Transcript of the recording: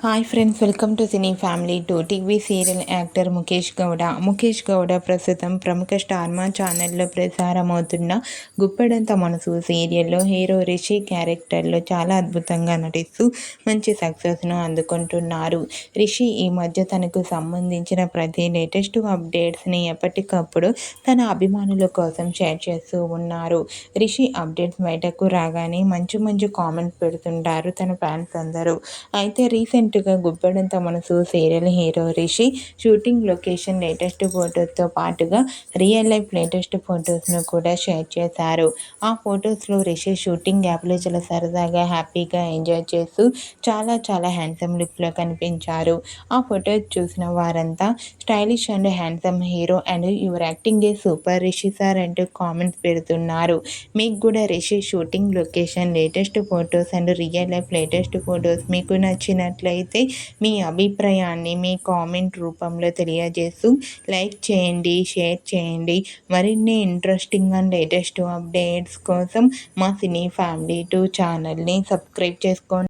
Hi friends, welcome to cine family two. TV serial actor Mukesh Gowda ప్రస్తుతం ప్రముఖ స్టార్మా ఛానల్లో ప్రసారమవుతున్న గుప్పెడంత మనసు సీరియల్లో హీరో రిషి క్యారెక్టర్లో చాలా అద్భుతంగా నటిస్తూ మంచి సక్సెస్ను అందుకుంటున్నారు. రిషి ఈ మధ్య తనకు సంబంధించిన ప్రతి లేటెస్ట్ అప్డేట్స్ని ఎప్పటికప్పుడు తన అభిమానుల కోసం షేర్ చేస్తూ ఉన్నారు. రిషి అప్డేట్స్ బయటకు రాగానే మంచి కామెంట్స్ పెడుతుంటారు తన ఫ్యాన్స్ అందరూ. అయితే రీసెంట్గా Guppedantha Manasu serial hero Rishi shooting location latest ఫొటోస్తో పాటుగా రియల్ లైఫ్ లేటెస్ట్ ఫొటోస్ను కూడా షేర్ చేశారు. ఆ ఫొటోస్లో రిషి షూటింగ్ యాప్లో చాలా సరదాగా హ్యాపీగా ఎంజాయ్ చేస్తూ చాలా హ్యాండ్సమ్ లుక్లో కనిపించారు. ఆ ఫొటోస్ చూసిన వారంతా stylish and handsome hero and your acting A super Rishi sir అంటూ కామెంట్స్ పెడుతున్నారు. మీకు కూడా Rishi shooting location latest photos and real life latest photos మీకు నచ్చినట్లయితే మీ అభిప్రాయాన్ని మీ కామెంట్ రూపంలో తెలియజేస్తూ లైక్ చేయండి, షేర్ చేయండి. మరిన్ని ఇంట్రెస్టింగ్ అండ్ లేటెస్ట్ అప్డేట్స్ కోసం మా సినీ ఫ్యామిలీ 2 ఛానల్ని సబ్స్క్రైబ్ చేసుకోండి.